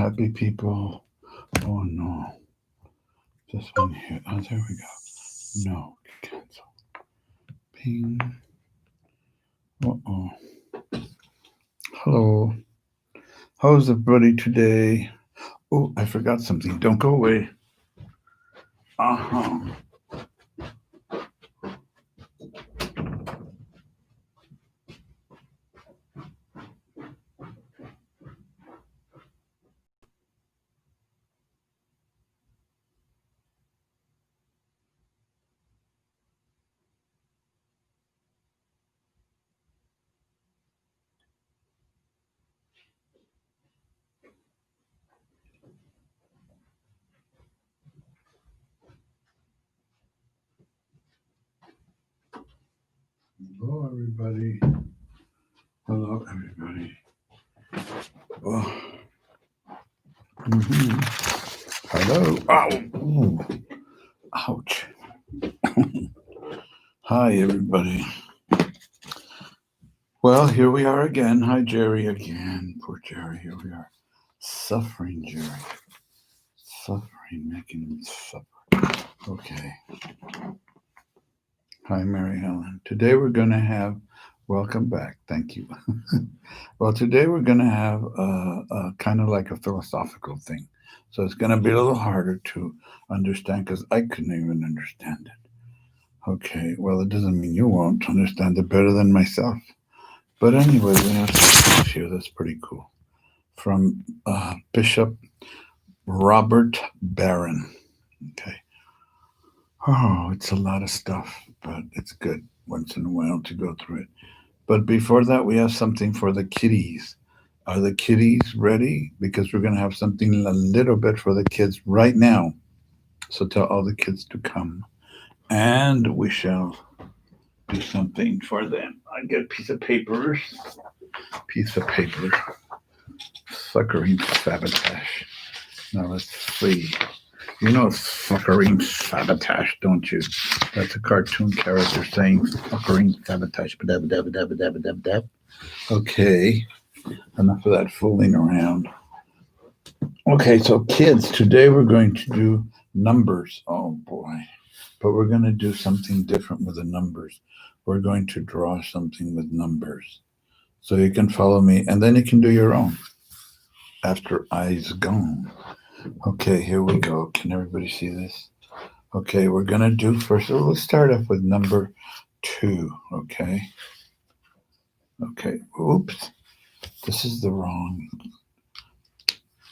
happy people. Oh no. This one here. Oh, there we go. No. Cancel. Ping. Uh-oh. Hello. How's everybody today? Oh, I forgot something. Don't go away. Uh-huh. Hello, everybody. Hello, everybody. Oh. Mm-hmm. Hello. Ow. Ooh. Ouch. Hi, everybody. Well, here we are again. Hi, Jerry, again. Poor Jerry. Here we are. Suffering, Jerry. Suffering, making him suffer. Okay. Hi, Mary Helen. Today we're going to have, welcome back. Thank you. Well, today we're going to have a kind of like a philosophical thing. So it's going to be a little harder to understand because I couldn't even understand it. Okay. Well, it doesn't mean you won't understand it better than myself. But anyway, we have some stuff here that's pretty cool from Bishop Robert Barron. Okay. Oh, it's a lot of stuff, but it's good once in a while to go through it. But before that, we have something for the kiddies. Are the kiddies ready? Because we're going to have something a little bit for the kids right now. So tell all the kids to come. And we shall do something for them. I get a piece of paper. Suckering sabotage. Now let's see. You know suckering sabotage, don't you? That's a cartoon character saying suckering sabotage. Okay, enough of that fooling around. Okay, so kids, today we're going to do numbers. Oh boy. But we're going to do something different with the numbers. We're going to draw something with numbers. So you can follow me, and then you can do your own after I's gone. Okay, here we go. Can everybody see this? Okay, we're going to do first. Let's start off with number 2. Okay. Okay. Oops. This is the wrong.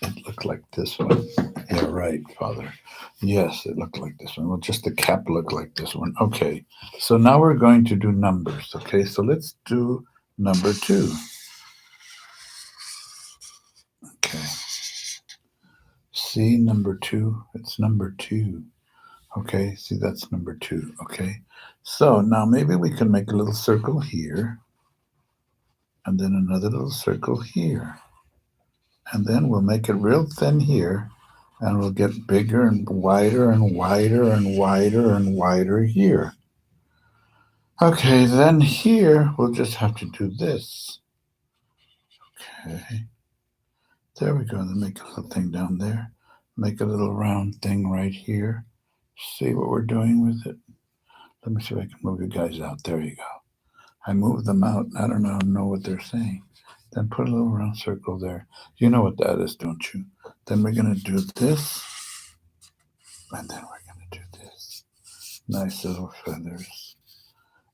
It looked like this one. Yeah, right, Father. Yes, it looked like this one. Well, just the cap looked like this one. Okay. So now we're going to do numbers. Okay, so let's do number 2. Okay. See number 2? It's number 2. Okay, see that's number 2. Okay. So now maybe we can make a little circle here. And then another little circle here. And then we'll make it real thin here. And we'll get bigger and wider and wider and wider and wider here. Okay, then here we'll just have to do this. Okay. There we go. Then make a little thing down there. Make a little round thing right here. See what we're doing with it? Let me see if I can move you guys out. There you go. I moved them out. I don't know what they're saying. Then put a little round circle there. You know what that is, don't you? Then we're going to do this. And then we're going to do this. Nice little feathers.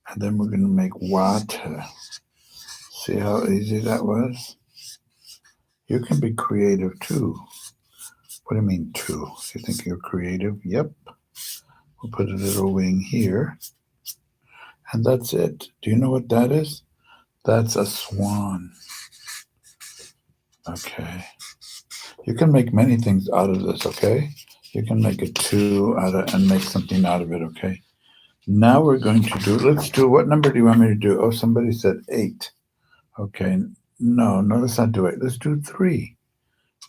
And then we're going to make water. See how easy that was? You can be creative too. What do you mean too? You think you're creative? Yep. We'll put a little wing here. And that's it. Do you know what that is? That's a swan. Okay. You can make many things out of this, okay? You can make a 2 out of and make something out of it, okay? Now we're going to do, let's do, what number do you want me to do? Oh, somebody said 8. Okay. No, let's not do 8. Let's do 3.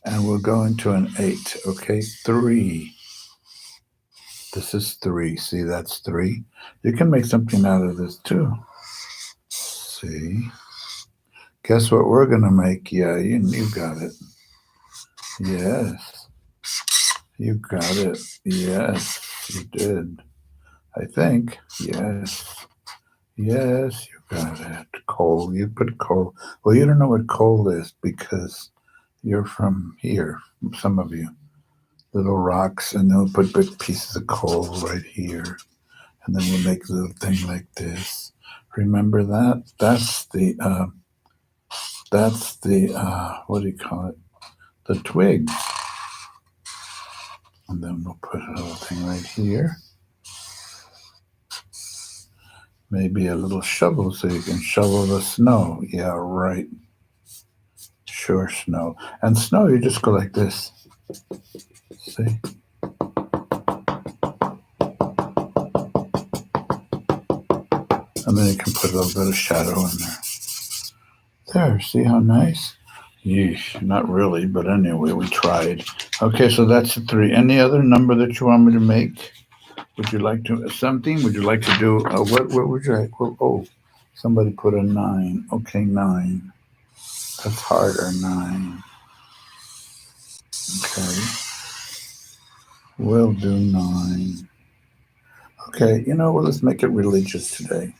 And we'll go into an 8, okay? 3. This is 3. See, that's 3. You can make something out of this too. See? Guess what we're going to make? Yeah, you got it. Yes. You got it. Yes, you did. I think. Yes. Yes, you got it. Coal. You put coal. Well, you don't know what coal is because you're from here, some of you. Little rocks, and they'll put big pieces of coal right here. And then we'll make a little thing like this. Remember that? That's the what do you call it? The twig. And then we'll put a little thing right here. Maybe a little shovel so you can shovel the snow. Yeah, right. Sure, snow. And snow, you just go like this. See? And then you can put a little bit of shadow in there. There, see how nice? Yeesh, not really, but anyway, we tried. Okay, so that's the three. Any other number that you want me to make? Would you like to something? Would you like to do what would you like? Oh, somebody put a 9. Okay, 9. That's harder, 9. Okay. We'll do 9. Okay, well, let's make it religious today.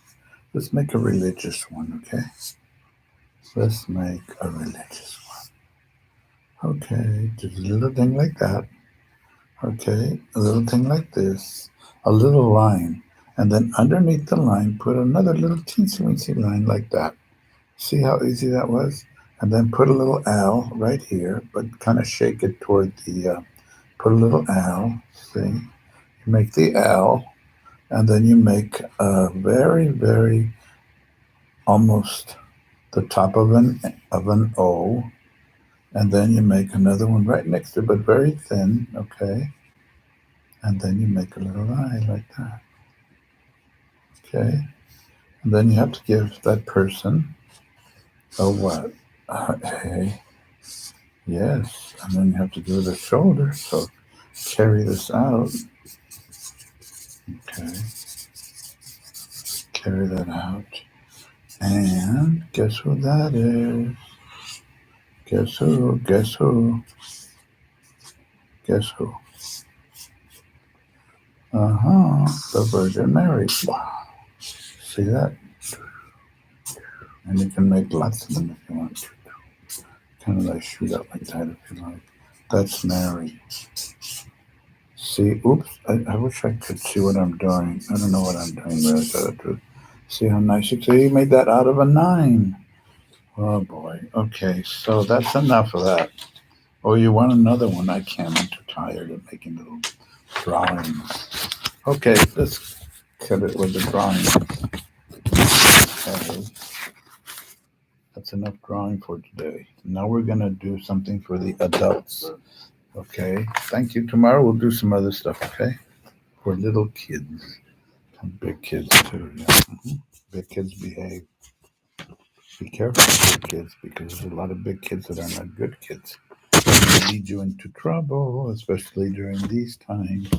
Let's make a religious one, okay? Let's make a religious one. Okay, just a little thing like that. Okay, a little thing like this. A little line. And then underneath the line, put another little teensy-weensy line like that. See how easy that was? And then put a little L right here, but kind of shake it toward put a little L, see? You make the L, and then you make a very, very, almost the top of an O, and then you make another one right next to it, but very thin, okay? And then you make a little I like that, okay? And then you have to give that person a what? A. Yes, and then you have to do the shoulder. So carry this out. Okay, carry that out. And guess who that is? Guess who? Guess who? Guess who? The Virgin Mary. Wow. See that? And you can make lots of them if you want to. Kind of like shoot out like that if you like. That's Mary. See, oops, I wish I could see what I'm doing. I don't know what I'm doing there. See how nice you see? You made that out of a 9. Oh boy. Okay, so that's enough of that. Oh, you want another one? I can't. I'm too tired of making little drawings. Okay, let's cut it with the drawings. Okay. That's enough drawing for today. Now we're going to do something for the adults. Okay. Thank you. Tomorrow we'll do some other stuff, okay? For little kids. And big kids too. Yeah. Big kids behave. Be careful with big kids because there's a lot of big kids that are not good kids. They lead you into trouble, especially during these times.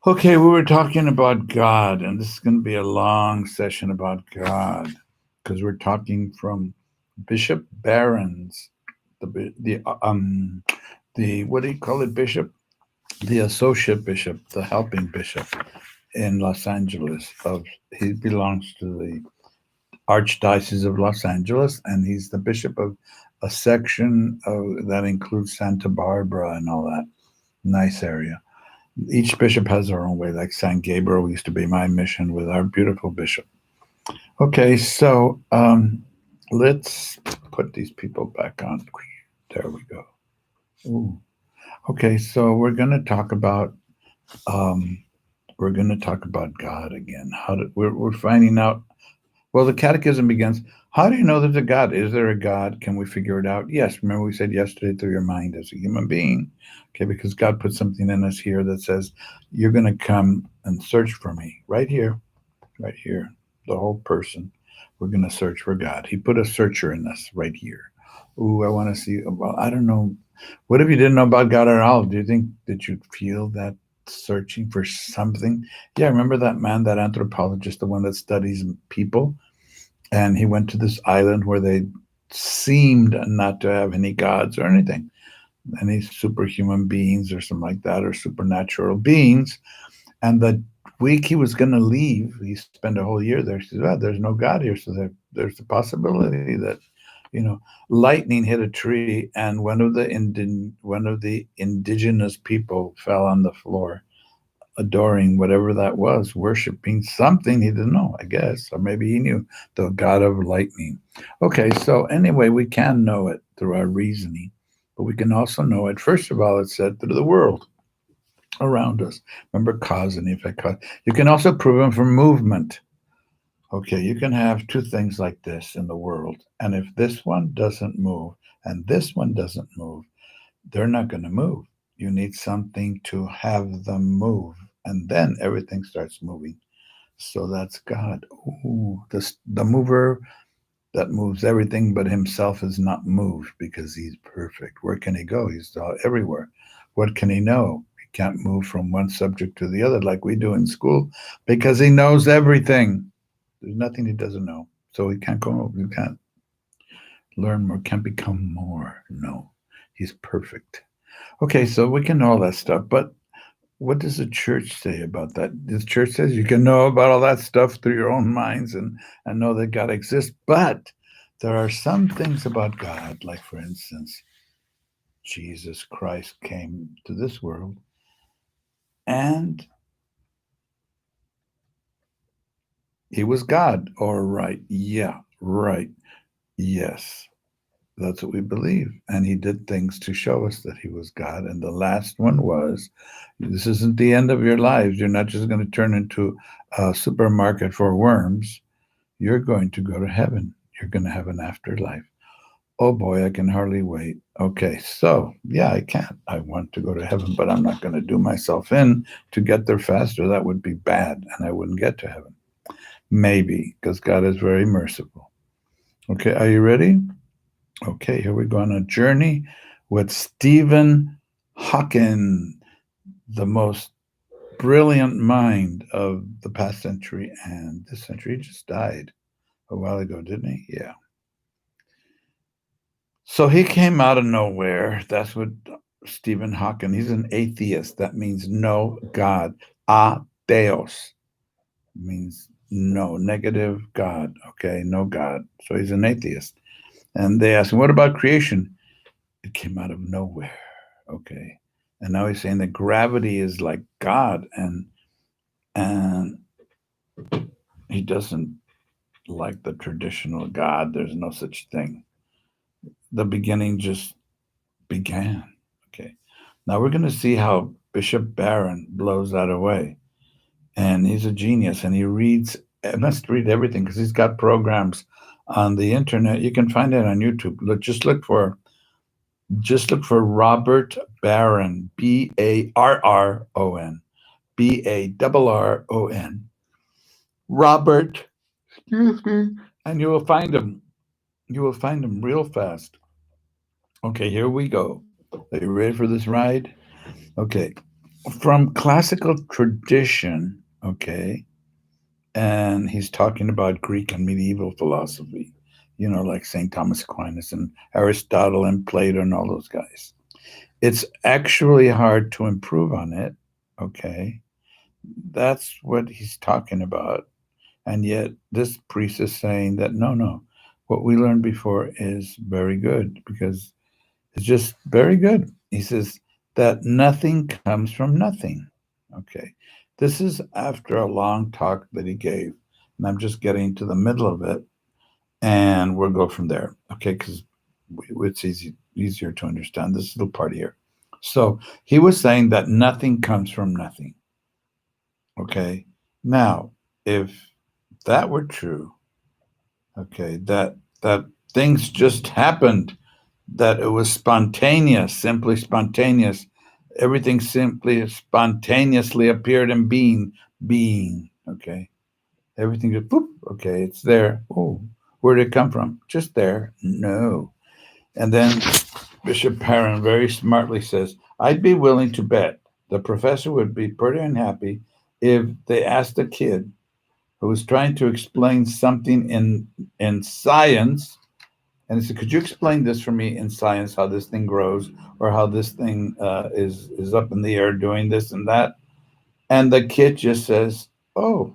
Okay, we were talking about God, and this is going to be a long session about God because we're talking from Bishop Barron's, the what do you call it, bishop? The associate bishop, the helping bishop in Los Angeles. He belongs to the Archdiocese of Los Angeles, and he's the bishop of a section that includes Santa Barbara and all that nice area. Each bishop has their own way, like San Gabriel used to be my mission with our beautiful bishop. Okay, so let's put these people back on. There we go. Ooh. Okay, so we're going to talk about God again. We're finding out. Well, the catechism begins. How do you know there's a God? Is there a God? Can we figure it out? Yes. Remember we said yesterday, through your mind as a human being. Okay, because God put something in us here that says you're going to come and search for me right here, the whole person. We're going to search for God. He put a searcher in us right here. Ooh, I want to see. Well, I don't know. What if you didn't know about God at all? Do you think that you'd feel that searching for something? Yeah, remember that man, that anthropologist, the one that studies people? And he went to this island where they seemed not to have any gods or anything. any superhuman beings or something like that, or supernatural beings. And the week he was going to leave, he spent a whole year there. He said, "Oh, there's no God here, so there's the possibility that, lightning hit a tree, and one of the indigenous people fell on the floor, adoring whatever that was, worshiping something he didn't know, I guess, or maybe he knew the God of lightning." Okay, so anyway, we can know it through our reasoning, but we can also know it. First of all, it said through the world around us. Remember, cause and effect. Cause. You can also prove them from movement. Okay, you can have two things like this in the world, and if this one doesn't move and this one doesn't move, they're not going to move. You need something to have them move, and then everything starts moving. So that's God. Ooh, the mover that moves everything, but himself is not moved because he's perfect. Where can he go? He's everywhere. What can he know? He can't move from one subject to the other like we do in school because he knows everything. There's nothing he doesn't know. So he can't go, he can't learn more, can't become more. No, he's perfect. Okay, so we can know all that stuff, but what does the church say about that? The church says you can know about all that stuff through your own minds and know that God exists, but there are some things about God, like for instance, Jesus Christ came to this world and he was God. All right. Yeah, right. Yes. That's what we believe. And he did things to show us that he was God. And the last one was, this isn't the end of your lives. You're not just going to turn into a supermarket for worms. You're going to go to heaven. You're going to have an afterlife. Oh boy, I can hardly wait. Okay, so yeah, I can't. I want to go to heaven, but I'm not going to do myself in to get there faster. That would be bad, and I wouldn't get to heaven. Maybe, because God is very merciful. Okay, are you ready? Okay, here we go on a journey with Stephen Hawking, the most brilliant mind of the past century and this century. He just died a while ago, didn't he? Yeah. So he came out of nowhere. That's what Stephen Hawking, he's an atheist. That means no God. Atheos means no, negative God. Okay, no God. So he's an atheist. And they asked him, what about creation? It came out of nowhere. Okay. And now he's saying that gravity is like God, and he doesn't like the traditional God. There's no such thing. The beginning just began. Okay. Now we're going to see how Bishop Barron blows that away. And he's a genius, and he must read everything because he's got programs on the internet. You can find it on YouTube. Just look for Robert Barron, Barron, Barron, Robert, excuse me, and you will find him. You will find him real fast. Okay, here we go. Are you ready for this ride? Okay, from classical tradition, okay, and he's talking about Greek and medieval philosophy, like St. Thomas Aquinas and Aristotle and Plato and all those guys. It's actually hard to improve on it, okay? That's what he's talking about. And yet, this priest is saying that no, what we learned before is very good because it's just very good. He says that nothing comes from nothing. Okay. This is after a long talk that he gave, and I'm just getting to the middle of it, and we'll go from there. Okay, because it's easier to understand this little part here. So he was saying that nothing comes from nothing. Okay. Now, if that were true, okay, that things just happened, that it was spontaneous, simply spontaneous, everything simply spontaneously appeared in being. Okay. Everything just boop, okay, it's there. Oh, where did it come from? Just there. No. And then Bishop Barron very smartly says, I'd be willing to bet the professor would be pretty unhappy if they asked a kid who was trying to explain something in science And he said, could you explain this for me in science, how this thing grows, or how this thing is up in the air doing this and that? And the kid just says, oh,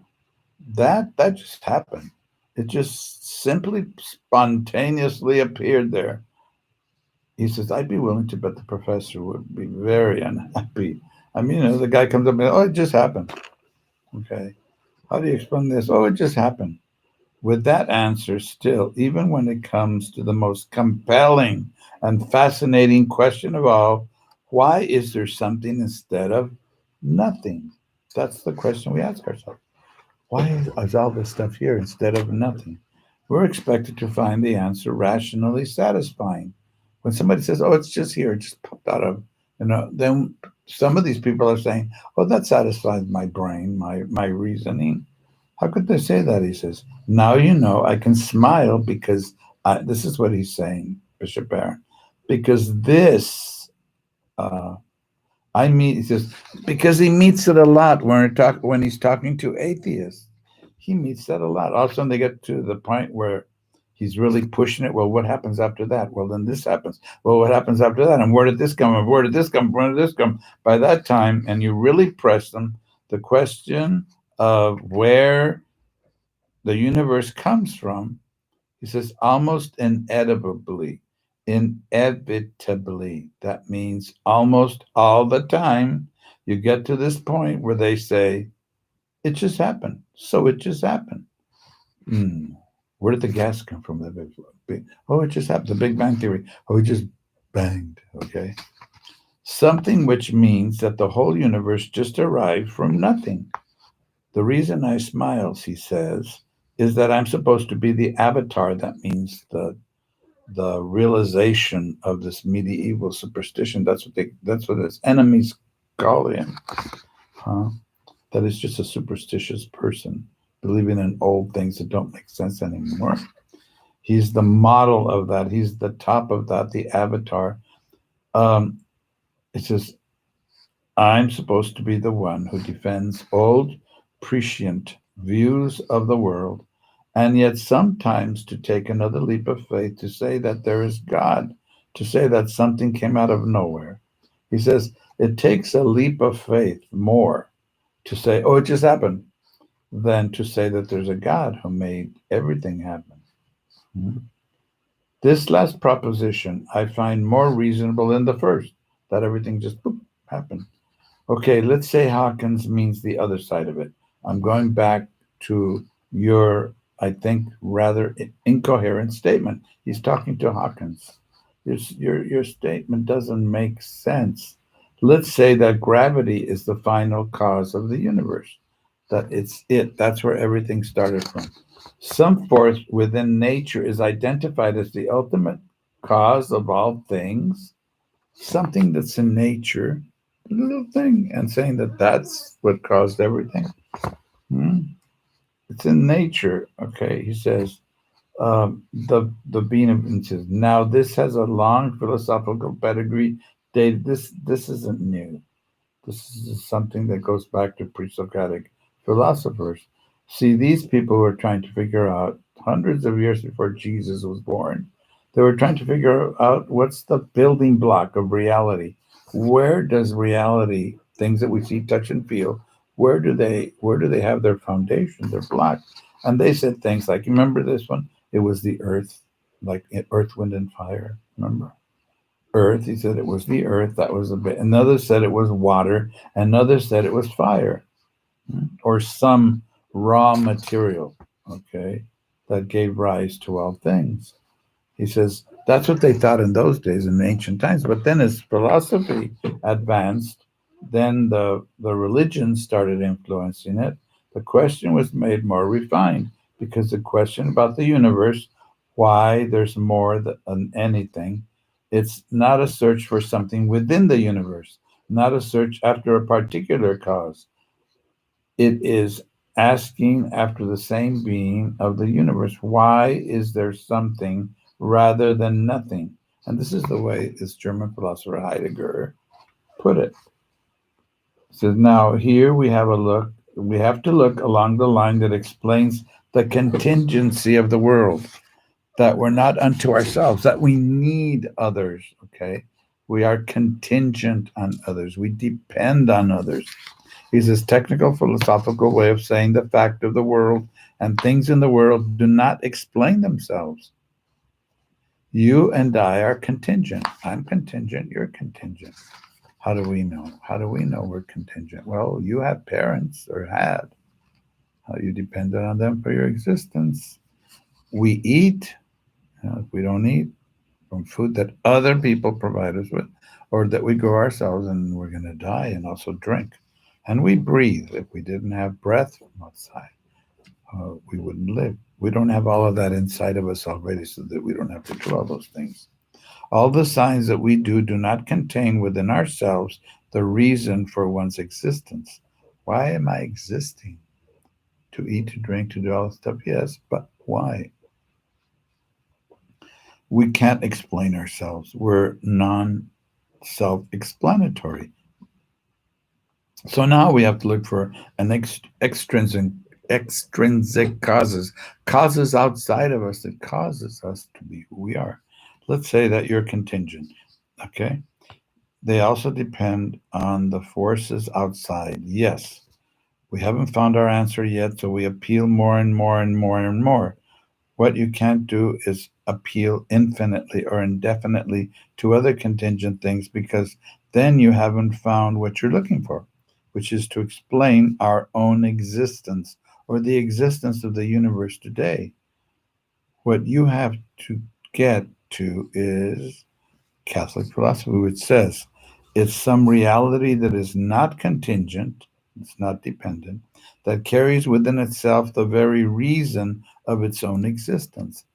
that just happened. It just simply spontaneously appeared there. He says, I'd be willing to bet the professor would be very unhappy. I mean, the guy comes up and, oh, it just happened. Okay. How do you explain this? Oh, it just happened. With that answer, still, even when it comes to the most compelling and fascinating question of all, why is there something instead of nothing? That's the question we ask ourselves. Why is all this stuff here instead of nothing? We're expected to find the answer rationally satisfying. When somebody says, "Oh, it's just here, it just popped out of," then some of these people are saying, "Oh, that satisfies my brain, my reasoning." How could they say that? He says, "Now you know I can smile because this is what he's saying, Bishop Barron, because this uh, I meet, he says, because he meets it a lot when he's talking to atheists. He meets that a lot. All of a sudden they get to the point where he's really pushing it. Well, what happens after that? Well, then this happens. Well, what happens after that? And where did this come? And where did this come? Where did this come? By that time, and you really press them, the question of where the universe comes from, he says, almost inevitably. That means almost all the time, you get to this point where they say, it just happened. So it just happened. Hmm. Where did the gas come from? Oh, it just happened. The Big Bang Theory. Oh, it just banged. Okay. Something which means that the whole universe just arrived from nothing. The reason I smiles, he says, is that I'm supposed to be the avatar. That means the realization of this medieval superstition. That's what his enemies call him. Huh? That is just a superstitious person believing in old things that don't make sense anymore. He's the model of that. He's the top of that, the avatar. Um, it says, I'm supposed to be the one who defends old, prescient views of the world, and yet sometimes to take another leap of faith to say that there is God, to say that something came out of nowhere. He says it takes a leap of faith more to say, oh, it just happened, than to say that there's a God who made everything happen. Hmm? This last proposition I find more reasonable than the first, that everything just boop, happened. Okay, let's say Hawkins means the other side of it. I'm going back to your, I think, rather incoherent statement. He's talking to Hawkins. Your statement doesn't make sense. Let's say that gravity is the final cause of the universe, that it's it. That's where everything started from. Some force within nature is identified as the ultimate cause of all things, something that's in nature, a little thing, and saying that that's what caused everything. Hmm? It's in nature. Okay, he says the being of and says, now this has a long philosophical pedigree. This isn't new. This is something that goes back to pre-Socratic philosophers. See, these people were trying to figure out hundreds of years before Jesus was born. They were trying to figure out what's the building block of reality. Where does reality, things that we see, touch, and feel, where do they have their foundation, their block? And they said things like, you remember this one? It was the earth, like earth, wind, and fire. Remember? Earth. He said it was the earth. That was a bit. Another said it was water. Another said it was fire, or some raw material. Okay, that gave rise to all things. He says that's what they thought in those days in ancient times. But then as philosophy advanced, then the religion started influencing it. The question was made more refined because the question about the universe, why there's more than anything, it's not a search for something within the universe, not a search after a particular cause. It is asking after the same being of the universe. Why is there something rather than nothing? And this is the way this German philosopher Heidegger put it. He says, now here we have to look along the line that explains the contingency of the world. that we're not unto ourselves, that we need others, okay? We are contingent on others. We depend on others. Is this technical philosophical way of saying the fact of the world and things in the world do not explain themselves. You and I are contingent. I'm contingent, you're contingent. How do we know? How do we know we're contingent? Well, you have parents or had. You depended on them for your existence. We eat. If we don't eat from food that other people provide us with, or that we grow ourselves and we're going to die, and also drink. And we breathe. If we didn't have breath from outside, we wouldn't live. We don't have all of that inside of us already, so that we don't have to do all those things. All the signs that we do not contain within ourselves the reason for one's existence. Why am I existing? To eat, to drink, to do all this stuff? Yes, but why? We can't explain ourselves. We're non self explanatory. So now we have to look for an extrinsic causes outside of us that causes us to be who we are. Let's say that you're contingent, okay? They also depend on the forces outside. Yes, we haven't found our answer yet, so we appeal more and more and more and more. What you can't do is appeal infinitely or indefinitely to other contingent things, because then you haven't found what you're looking for, which is to explain our own existence or the existence of the universe today. What you have to get to is Catholic philosophy, which says it's some reality that is not contingent, it's not dependent, that carries within itself the very reason of its own existence.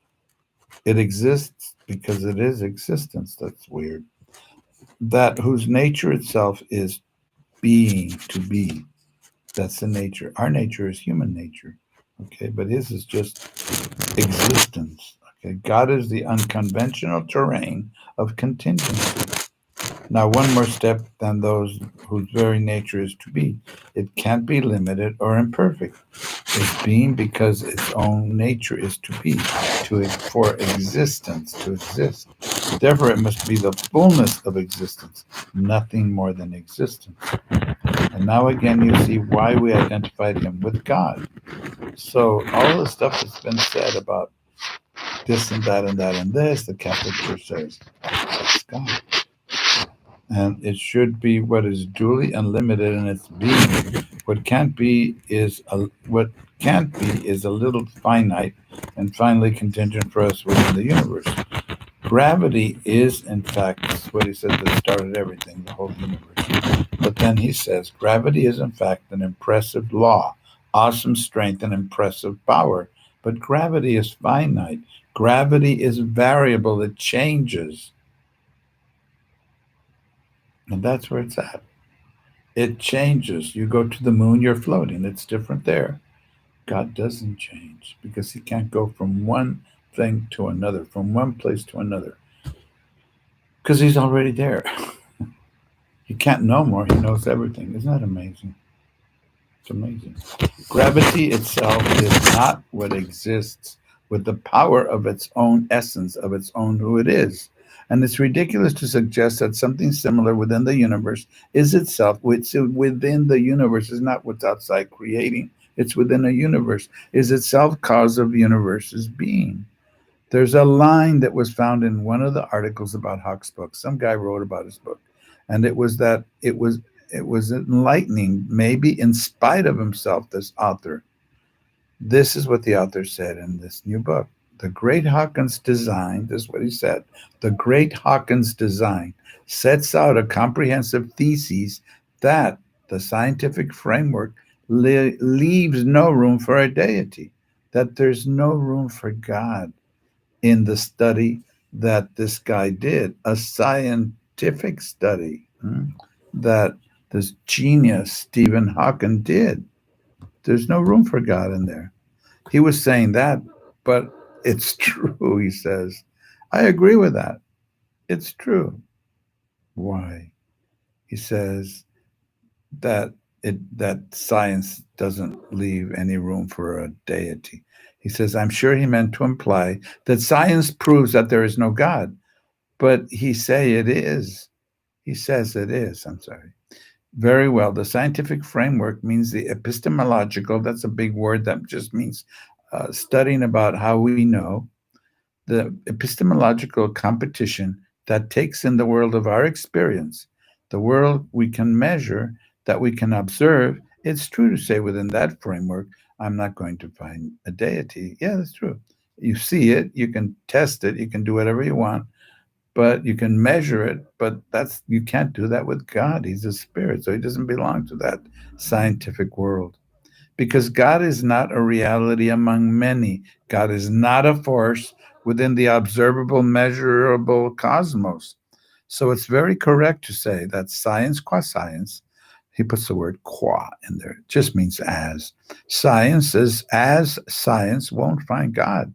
It exists because it is existence. That's weird. That whose nature itself is being, to be. That's the nature. Our nature is human nature. Okay, but his is just existence. Okay, God is the unconventional terrain of contingency. Now, one more step than those whose very nature is to be. It can't be limited or imperfect. It's being because its own nature is to be, for existence, to exist. Therefore, it must be the fullness of existence, nothing more than existence. And now again, you see why we identified him with God. So all the stuff that's been said about this and that and that and this, the Catholic Church says, that's God. And it should be what is duly unlimited in its being. What can't be is a little finite and finally contingent for us within the universe. Gravity is, in fact, that's what he said that started everything, the whole universe. But then he says, gravity is, in fact, an impressive law, awesome strength, and impressive power. But gravity is finite. Gravity is variable, it changes. And that's where it's at. It changes. You go to the moon, you're floating. It's different there. God doesn't change because he can't go from one thing to another, from one place to another, because he's already there. He can't know more. He knows everything. Isn't that amazing? It's amazing. Gravity itself is not what exists with the power of its own essence, of its own who it is. And it's ridiculous to suggest that something similar within the universe is itself, which within the universe is not what's outside creating, it's within a universe, is itself cause of universe's being. There's a line that was found in one of the articles about Huck's book. Some guy wrote about his book, and it was that it was enlightening, maybe in spite of himself, this author. This is what the author said in this new book. The great Hawkins design, this is what he said, the great Hawkins design sets out a comprehensive thesis that the scientific framework leaves no room for a deity, that there's no room for God in the study that this guy did, a scientific study that this genius Stephen Hawking did. There's no room for God in there. He was saying that, but it's true, he says. I agree with that. It's true. Why? He says that that science doesn't leave any room for a deity. He says, I'm sure he meant to imply that science proves that there is no God, but he say it is. He says it is. I'm sorry. Very well. The scientific framework means the epistemological, that's a big word that just means studying about how we know, the epistemological competition that takes in the world of our experience, the world we can measure, that we can observe. It's true to say within that framework, I'm not going to find a deity. Yeah, that's true. You see it, you can test it, you can do whatever you want, but you can measure it, but that's you can't do that with God. He's a spirit, so he doesn't belong to that scientific world. Because God is not a reality among many. God is not a force within the observable, measurable cosmos. So it's very correct to say that science qua science, he puts the word qua in there, it just means as. Science is as science won't find God.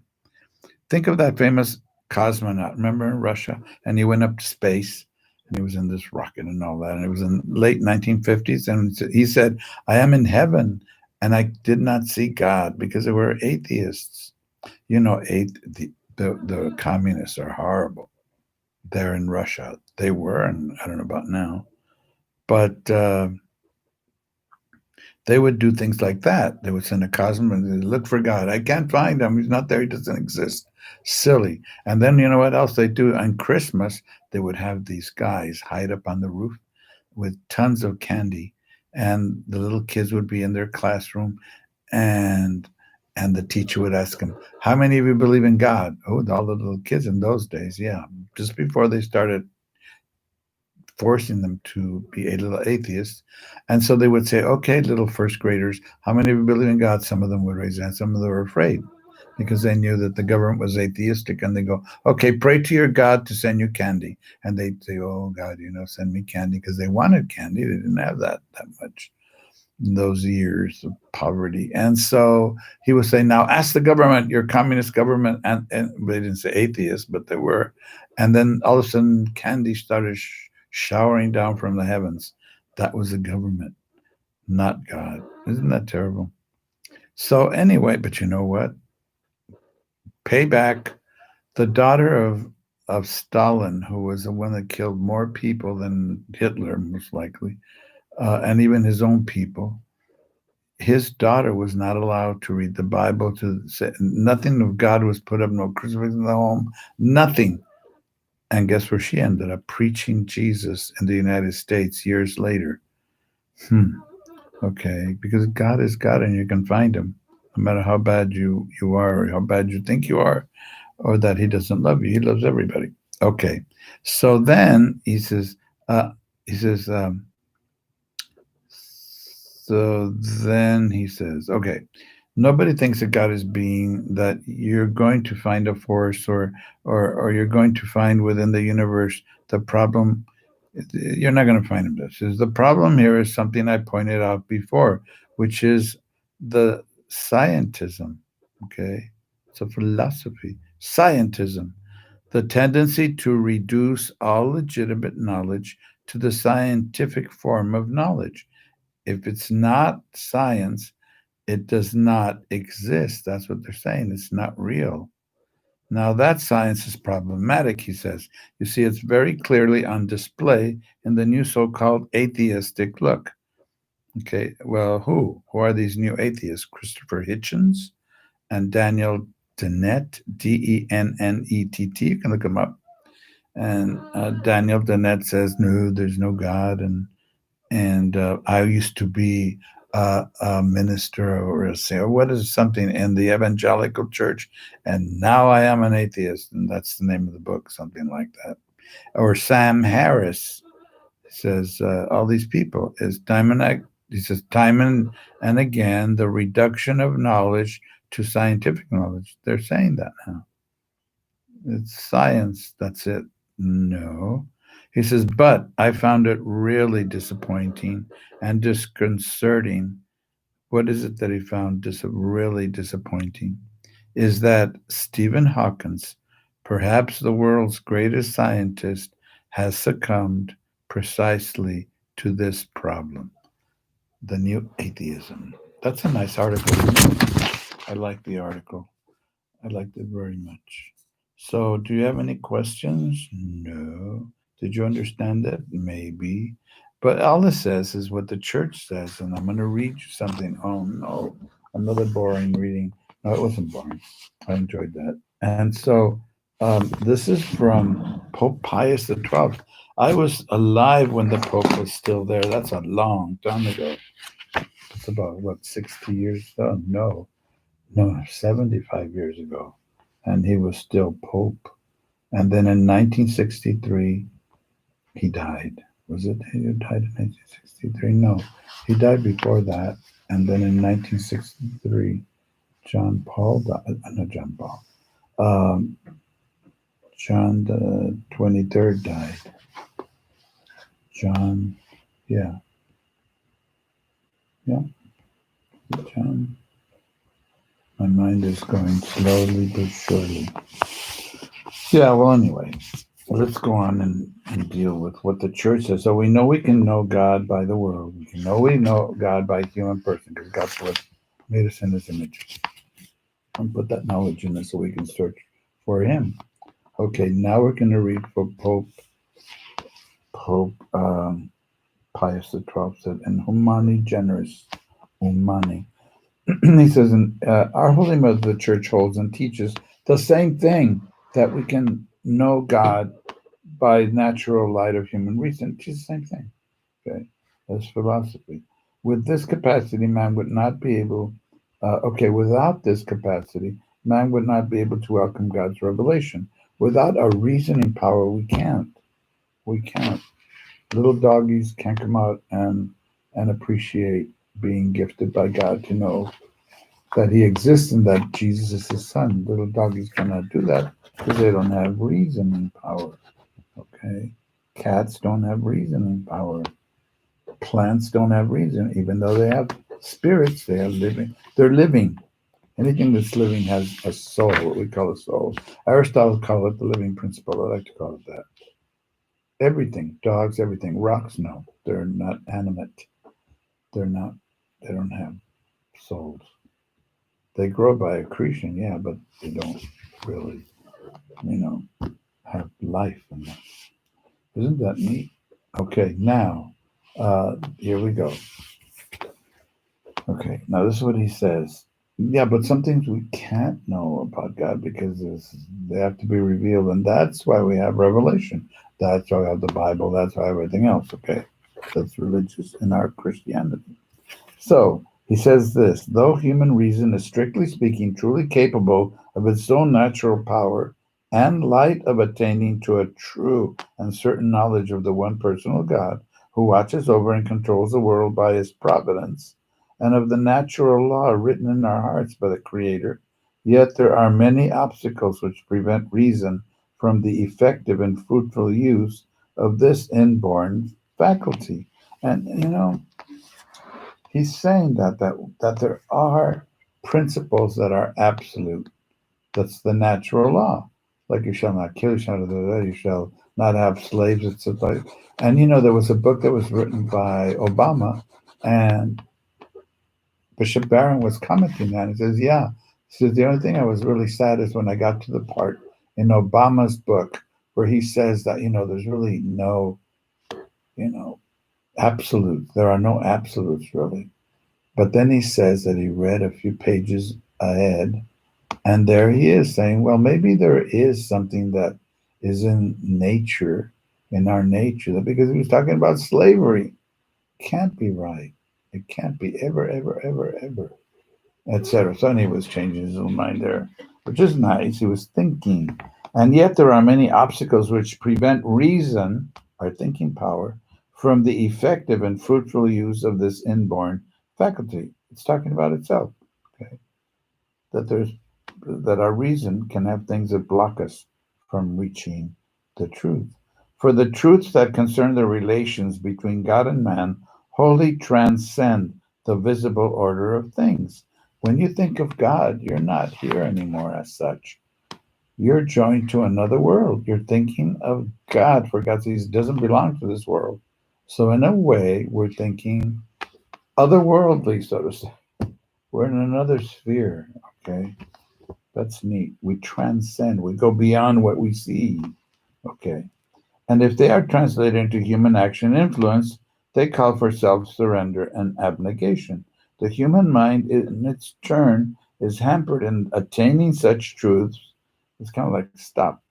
Think of that famous cosmonaut, remember in Russia? And he went up to space and he was in this rocket and all that. And it was in late 1950s. And he said, I am in heaven and I did not see God because they were atheists. You know, the communists are horrible. They're in Russia. They were, and I don't know about now. But they would do things like that. They would send a cosmonaut and look for God. I can't find him. He's not there. He doesn't exist. Silly. And then you know what else they do on Christmas? They would have these guys hide up on the roof with tons of candy, and the little kids would be in their classroom, and the teacher would ask them, "How many of you believe in God?" Oh, all the little kids in those days, yeah, just before they started forcing them to be a little atheist. And so they would say, okay, little first graders, how many of you believe in God? Some of them would raise their hands, some of them were afraid because they knew that the government was atheistic. And they go, okay, pray to your God to send you candy. And they'd say, oh, God, send me candy, because they wanted candy. They didn't have that much in those years of poverty. And so he would say, now ask the government, your communist government. And they didn't say atheist, but they were. And then all of a sudden, candy started showering down from the heavens. That was the government, not God. Isn't that terrible? So anyway, but you know what? Payback. The daughter of Stalin, who was the one that killed more people than Hitler, most likely, and even his own people, his daughter was not allowed to read the Bible, to say nothing of God was put up, no crucifix in the home, nothing. And guess where she ended up? Preaching Jesus in the United States years later. Okay, because God is God and you can find him no matter how bad you are, or how bad you think you are, or that he doesn't love you. He loves everybody. Okay, so then he says, so then he says, okay, nobody thinks that God is being, that you're going to find a force, or you're going to find within the universe the problem. You're not going to find him. This is the problem. Here is something I pointed out before, which is the scientism. Okay, it's a philosophy. Scientism, the tendency to reduce all legitimate knowledge to the scientific form of knowledge. If it's not science, it does not exist. That's what they're saying. It's not real. Now, that science is problematic, he says. You see, it's very clearly on display in the new so called atheistic look. Okay, well, who? Who are these new atheists? Christopher Hitchens and Daniel Dennett, Dennett. You can look them up. And Daniel Dennett says, no, there's no God. And I used to be a minister, or a singer, what is something in the evangelical church, and now I am an atheist, and that's the name of the book, something like that. Or Sam Harris says, all these people is he says time and again the reduction of knowledge to scientific knowledge. They're saying that now. It's science. That's it. No. He says, but I found it really disappointing and disconcerting. What is it that he found really disappointing? Is that Stephen Hawkins, perhaps the world's greatest scientist, has succumbed precisely to this problem. The New Atheism. That's a nice article, isn't it? I like the article. I liked it very much. So, do you have any questions? No. Did you understand it? Maybe. But all it says is what the church says, and I'm going to read you something. Oh, no. Another boring reading. No, it wasn't boring. I enjoyed that. And so, this is from Pope Pius XII. I was alive when the Pope was still there. That's a long time ago. It's about, what, 60 years? Oh, no, 75 years ago. And he was still Pope. And then in 1963, he died. Was it he died in 1963? No, he died before that. And then in 1963, John Paul died. No, John Paul. Um, John the 23rd died. John, yeah, yeah, John. My mind is going slowly but surely. Yeah, well, anyway, let's go on and deal with what the church says. So we know we can know God by the world. We know God by human person because God's what made us in his image. And put that knowledge in us so we can search for him. Okay, now we're going to read for Pope Pius XII said, "In humani generis, humani." He says, "Our Holy Mother, the Church holds and teaches the same thing that we can know God by natural light of human reason." Which is the same thing. Okay, that's philosophy. With this capacity, man would not be able. Without this capacity, man would not be able to welcome God's revelation. Without a reasoning power, we can't. We can't. Little doggies can't come out and appreciate being gifted by God to know that He exists and that Jesus is His Son. Little doggies cannot do that because they don't have reasoning power. Okay, cats don't have reasoning power. Plants don't have reason, even though they have spirits. They have living. They're living. Anything that's living has a soul. What we call a soul. Aristotle called it the living principle. I like to call it that. Everything, dogs, everything. Rocks, no, they're not animate. They're not. They don't have souls. They grow by accretion, yeah, but they don't really, you know, have life in them. Isn't that neat? Okay, now, here we go. Okay, now this is what he says. Yeah, but some things we can't know about God because they have to be revealed, and that's why we have revelation. That's why we have the Bible. That's why everything else. Okay, that's religious in our Christianity. So he says this: though human reason is strictly speaking truly capable of its own natural power and light of attaining to a true and certain knowledge of the one personal God who watches over and controls the world by his providence, and of the natural law written in our hearts by the Creator, yet there are many obstacles which prevent reason from the effective and fruitful use of this inborn faculty. And he's saying that there are principles that are absolute. That's the natural law. Like you shall not kill, you shall not have slaves, etc. And there was a book that was written by Obama, and Bishop Barron was commenting on it. He says, "Yeah." He says, "The only thing I was really sad is when I got to the part in Obama's book where he says that there's really no you know absolute. There are no absolutes really." But then he says that he read a few pages ahead, and there he is saying, well, maybe there is something that is in nature, in our nature, because he was talking about slavery. Can't be right. It can't be ever, ever, ever, ever, etc. So he was changing his own mind there, which is nice. He was thinking. And yet there are many obstacles which prevent reason, our thinking power, from the effective and fruitful use of this inborn faculty. It's talking about itself. Okay. That our reason can have things that block us from reaching the truth. For the truths that concern the relations between God and man wholly transcend the visible order of things. When you think of God, you're not here anymore as such. You're joined to another world. You're thinking of God, for God says He doesn't belong to this world. So in a way, we're thinking otherworldly, so to say. We're in another sphere. Okay, that's neat. We transcend. We go beyond what we see. Okay. And if they are translated into human action and influence, they call for self surrender and abnegation. The human mind, in its turn, is hampered in attaining such truths. It's kind of like stop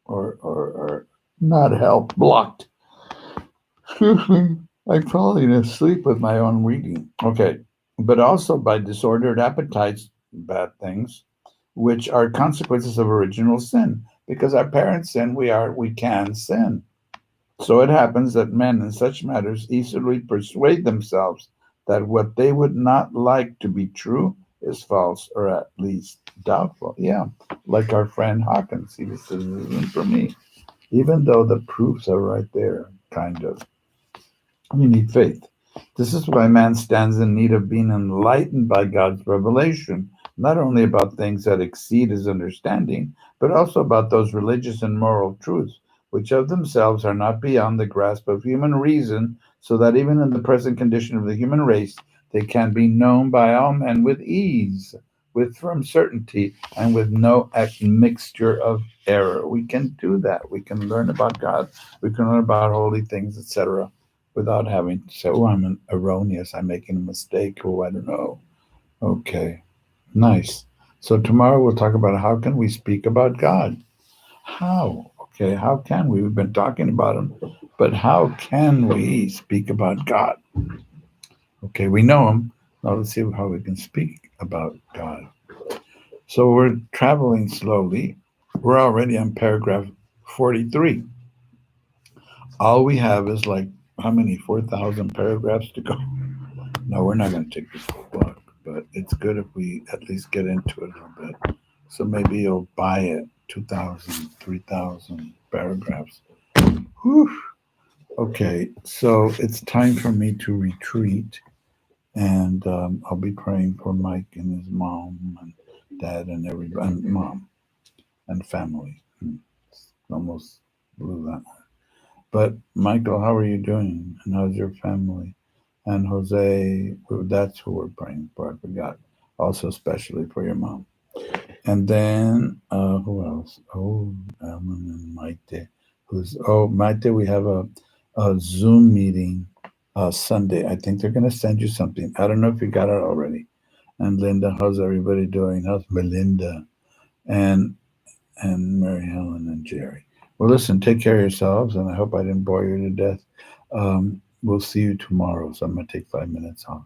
or not help, blocked. Excuse me, I'm falling asleep with my own reading. Okay, but also by disordered appetites, bad things, which are consequences of original sin. Because our parents sin, we can sin. So it happens that men in such matters easily persuade themselves that what they would not like to be true is false or at least doubtful. Yeah, like our friend Hawkins, he was this isn't for me, even though the proofs are right there, kind of. You need faith. This is why man stands in need of being enlightened by God's revelation, not only about things that exceed his understanding, but also about those religious and moral truths, which of themselves are not beyond the grasp of human reason, so that even in the present condition of the human race, they can be known by all men with ease, with firm certainty, and with no mixture of error. We can do that. We can learn about God. We can learn about holy things, etc., without having to say, "Oh, erroneous. I'm making a mistake." Oh, I don't know. Okay, nice. So tomorrow we'll talk about how can we speak about God. How? Okay, how can we? We've been talking about him, but how can we speak about God? Okay, we know him. Now let's see how we can speak about God. So we're traveling slowly. We're already on paragraph 43. All we have is like how many? 4,000 paragraphs to go. No, we're not going to take this whole book, but it's good if we at least get into it a little bit. So maybe you'll buy it 2,000, 3,000 paragraphs. Whew. Okay, so it's time for me to retreat, and I'll be praying for Mike and his mom and dad and everybody, and mom and family. Almost blew that one. But Michael, how are you doing? And how's your family? And Jose, that's who we're praying for. I forgot. Also, especially for your mom. And then, who else? Oh, Elman and Maite. Maite, we have a Zoom meeting Sunday. I think they're going to send you something. I don't know if you got it already. And Linda, how's everybody doing? How's Melinda? And Mary Helen and Jerry. Well, listen, take care of yourselves, and I hope I didn't bore you to death. We'll see you tomorrow. So I'm going to take 5 minutes off.